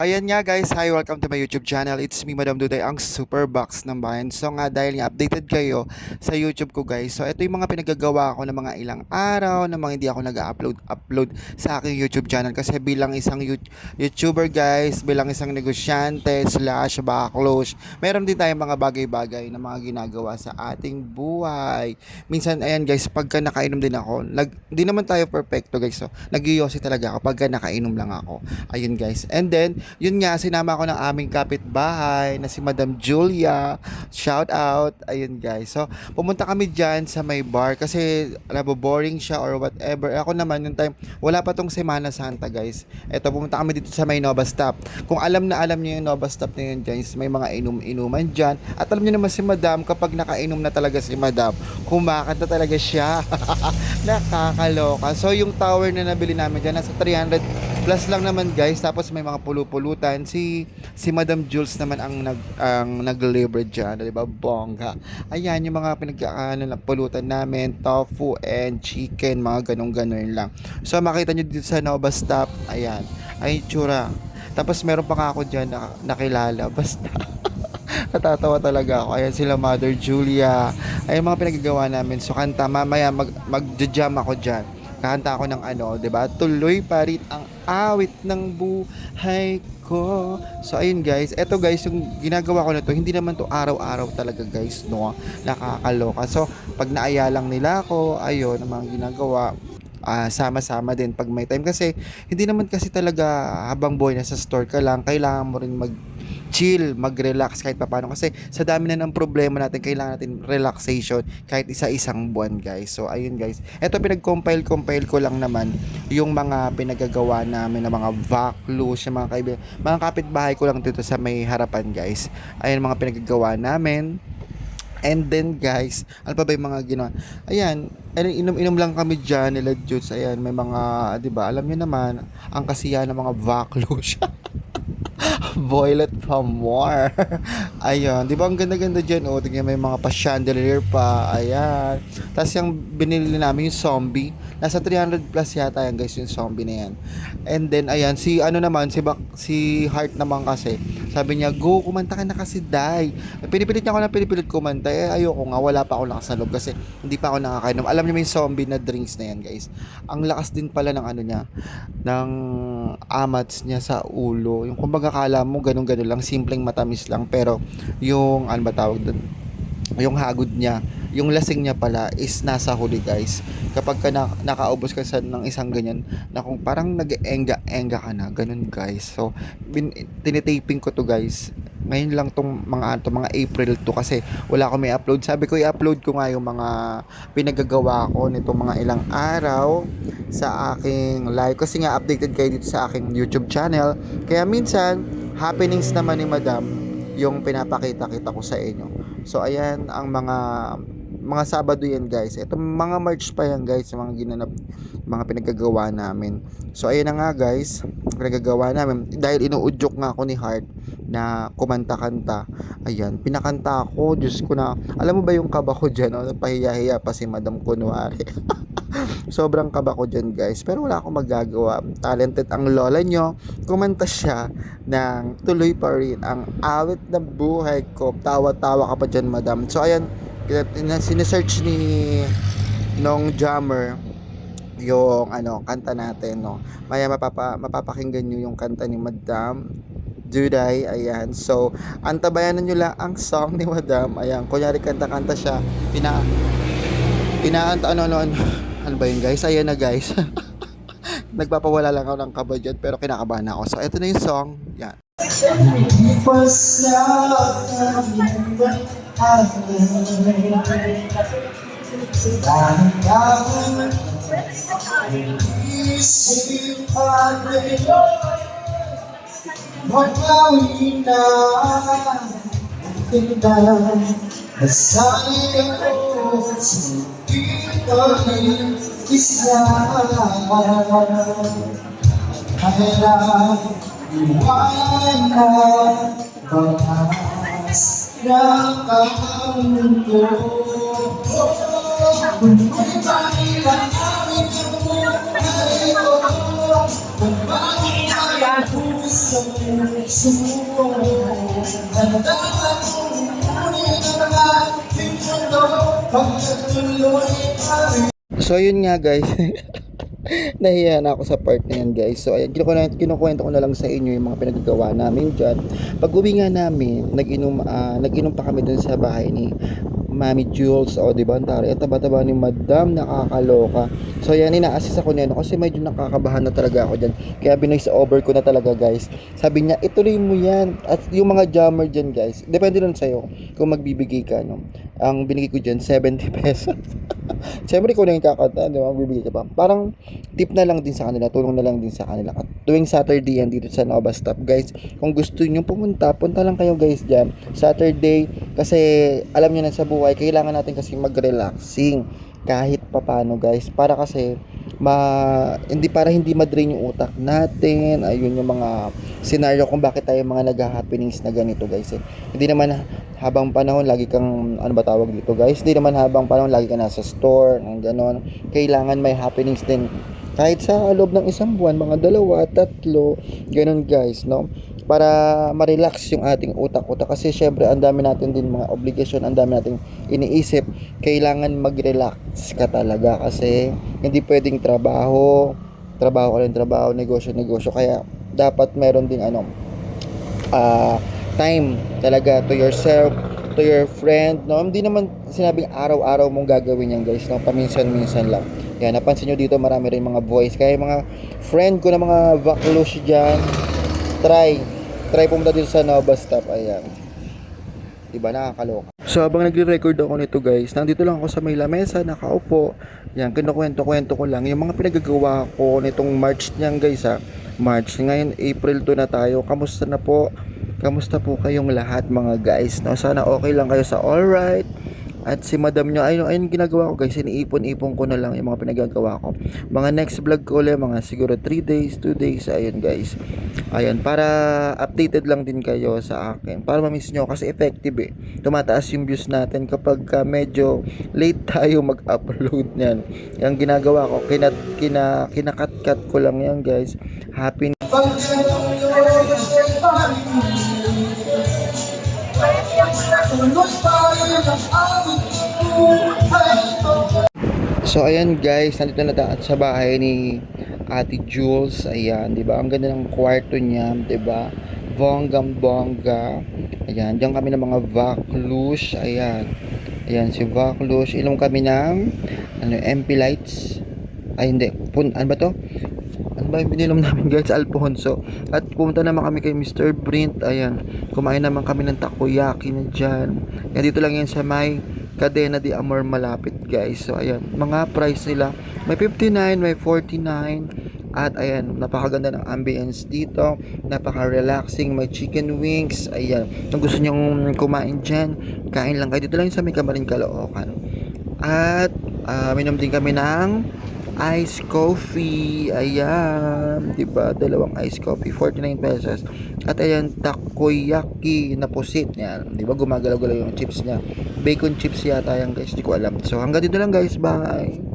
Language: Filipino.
Ayan nga guys, hi, welcome to my YouTube channel. It's me, Madam Duday, ang super box ng bayan. So nga, dahil nga updated kayo sa YouTube ko guys. So ito yung mga pinagagawa ko ng mga ilang araw na mga hindi ako nag-upload sa aking YouTube channel. Kasi bilang isang YouTuber guys, bilang isang negosyante slash backlosh, meron din tayong mga bagay-bagay na mga ginagawa sa ating buhay. Minsan, ayan guys, pagka nakainom din ako, hindi naman tayo perfecto guys. So nag-iossi talaga ako pagka nakainom lang ako. Ayun guys. And then, yun nga, sinama ko ng aming kapitbahay na si Madam Julia. Shout out. Ayun guys. So, pumunta kami dyan sa may bar kasi boring siya or whatever. Ako naman yung time, wala pa tong Semana Santa guys. Eto, pumunta kami dito sa may Nova Stop. Kung alam na alam niyo yung Nova Stop na yun guys, may mga inuman dyan. At alam niyo naman si Madam, kapag nakainom na talaga si Madam, kumakanta talaga siya. Nakakaloka. So, yung tower na nabili namin dyan, nasa 300 plus lang naman guys. Tapos may mga pulutan. Si Madam Jules naman ang nag-deliver diyan, 'di ba? Bongga. Ayan yung mga pulutan namin, tofu and chicken, mga ganun lang. So makita niyo dito sa Nova Stop, ayan. Ay tsura. Tapos meron pa nga ako diyan na nakilala. Basta natatawa talaga ako. Ayan sila Mother Julia. Ayan mga pinagagawa namin. So kanta mamaya mag-jam ako diyan. Kanta ako ng 'di ba? Tuloy pa rin ang awit ng buhay ko. So ayun guys, eto guys yung ginagawa ko na to, hindi naman to araw-araw talaga guys, no. Nakakaloka. So pag naaya lang nila ako, ayun ang mga ginagawa. Sama-sama din pag may time kasi hindi naman kasi talaga habang buhay nasa store ka lang, kailangan mo rin chill, mag-relax kahit papaano kasi sa dami na ng problema natin, kailangan natin relaxation kahit isa-isang buwan guys. So ayun guys, eto pinag-compile ko lang naman yung mga pinagagawa namin ng mga backlus, yung mga kapitbahay ko lang dito sa may harapan guys. Ayun mga pinagagawa namin. And then guys, ano pa ba yung mga ginawa? Ayan, inom-inom lang kami dyan nila Judes. Ayan, may mga, 'di ba? Alam niyo naman ang kasiyahan ng mga backlus. Violet Famor. Ayun, 'di ba ang ganda-ganda diyan? Oh, tingnan may mga pa-chandelier pa. Ayan. Tapos yung binili namin yung zombie, nasa 300 plus yata yan, guys, yung zombie na yan. And then ayan, si ano naman, si Heart naman kasi, sabi niya, "Go, kumanta ka na kasi, Day." Pinipilit niya ako na pinipilit kumanta. Ayoko nga, wala pa ako lakas na loob kasi hindi pa ako nakakainom. Alam niyo may zombie na drinks na yan, guys. Ang lakas din pala ng ano niya, ng amats niya sa ulo. Yung kumbaga kala mo ganun-ganun lang, simpleng matamis lang, pero yung ano ba tawag doon? Yung hagod niya, yung lasing niya pala is nasa huli guys. Kapag nakaubos ka ng isang ganyan, na kung parang nag-enga ka na, ganun guys. So, tinitaping ko to guys. Ngayon lang tong mga April to kasi wala akong may upload. Sabi ko i-upload ko nga yung mga pinagagawa ko nitong mga ilang araw sa aking live kasi nga updated kayo dito sa aking YouTube channel. Kaya minsan happenings naman ni Madam yung pinapakita ko sa inyo. So ayan ang mga Sabado yan guys. Ito mga March pa yan guys, mga ginanap, mga pinagagawa namin. So ayan na nga guys, pinagagawa namin dahil inuudyok nga ako ni Heart na kumanta-kanta. Ayan, pinakanta ako, Diyos ko na. Alam mo ba yung kaba ko dyan, napahiya-hiya pa si Madam kunwari. Sobrang kaba ko dyan guys, pero wala akong magagawa. Talented ang lola nyo. Kumanta siya ng tuloy pa rin ang awit ng buhay ko. Tawa-tawa ka pa dyan Madam. So ayan, sinesearch ni nung jammer yung kanta natin, no. Maya mapapakinggan nyo yung kanta ni Madam Juday. Ayan, so antabayanan nyo lang ang song ni Madam. Ayan, kunyari kanta-kanta siya, ano ba yun guys? Ayan na guys. Nagpapawala lang ako ng kaba dyan, pero kinakabahan ako. So eto na yung song. Yan. Was magawin na kita nasanay ako sa ito'y isa kailang iwanan na pangkas ng kamundo kung may pakilang amin ang buhay ko kung bakit tayo puso So yun nga guys, nahiya na ako sa part na yan guys. So ayan, kinukwento ko na lang sa inyo yung mga pinagagawa namin dyan. Pag uwi nga namin, nag-inom pa kami dun sa bahay ni Mami Jules. O diba, ang tari, ang taba-taba ni Madam, nakakaloka. So yan, ina-assist ako nito kasi medyo nakakabahan na talaga ako dyan. Kaya binoise over ko na talaga guys. Sabi niya, ituloy mo yan. At yung mga jammer dyan guys, depende lang sa'yo kung magbibigay ka. No? Ang binigay ko dyan, 70 pesos. Siyempre kung na yung kakanta, di ba, magbibigay ka pa. Parang tip na lang din sa kanila, tulong na lang din sa kanila. At tuwing Saturday yan dito sa Nova Stop guys. Kung gusto niyo pumunta, punta lang kayo guys dyan. Saturday, kasi alam niyo na sa buhay, kailangan natin kasi mag-relaxing kahit papano guys. Para kasi hindi ma-drain yung utak natin. Ayun yung mga scenario kung bakit tayo mga nag-happenings na ganito guys. Hindi naman habang panahon lagi kang ano ba tawag dito guys, hindi naman habang panahon lagi ka nasa store ng ganon. Kailangan may happenings din kahit sa loob ng isang buwan, mga 2, 3 ganon guys, no, para ma-relax yung ating utak kasi syempre ang dami natin din mga obligasyon, ang dami nating iniisip. Kailangan mag-relax ka talaga kasi hindi pwedeng trabaho negosyo, kaya dapat meron ding time talaga to yourself, to your friend, no? Hindi naman sinabing araw-araw mong gagawin yan guys, no? Paminsan-minsan lang. Yan, napansin nyo dito marami rin mga voice, kaya mga friend ko na mga vaklush dyan, try pumunta dito sa Nova Stop. Ayan, diba, nakakaloka. So habang nagre-record ako nito guys, nandito lang ako sa may lamesa, nakaupo. Yan, kinukwento-kwento ko lang yung mga pinagagawa ko nitong March niyan guys ha. March, ngayon April 2 na tayo. Kamusta po kayong lahat mga guys, no? Sana okay lang kayo sa alright. At si madam nyo, ayun ginagawa ko guys, iniipon-ipon ko na lang yung mga pinagagawa ko. Mga next vlog ko ulit, mga siguro 3 days, 2 days, ayun guys. Ayun, para updated lang din kayo sa akin, para ma-miss nyo kasi effective tumataas yung views natin kapag medyo late tayo mag-upload nyan. Yung ginagawa ko, kinakat-cut ko lang yan guys. Happy So ayan guys, nandito na tayo sa bahay ni Ate Jules. Ayan, 'di ba? Ang ganda ng kwarto niya, 'di ba? Bonggang-bongga. Ayan, diyan kami ng mga Vaklush. Ayan. Ayan si Vaklush. Inom kami ng MP Lights. Ay hindi, ano ba 'to? Ano ba yung bininom namin guys? Alfonso. At pumunta naman kami kay Mr. Brint. Ayan, kumain naman kami ng takoyaki na dyan. Yan, dito lang yan sa may Cadena de Amor malapit guys. So ayan, mga price nila, may 59, may 49. At ayan, napakaganda ng ambience dito, napaka-relaxing, may chicken wings. Ayan, kung gusto nyong kumain dyan, kain lang kayo. Dito lang sa may Camarin, Caloocan. At minom din kami ng iced coffee. Ayan, diba, 2 iced coffee, 49 pesos. At ayan, takoyaki na pusit. Yan, diba, gumagalaw-galaw yung chips niya. Bacon chips yata yan guys, di ko alam. So hanggang dito lang guys, bye.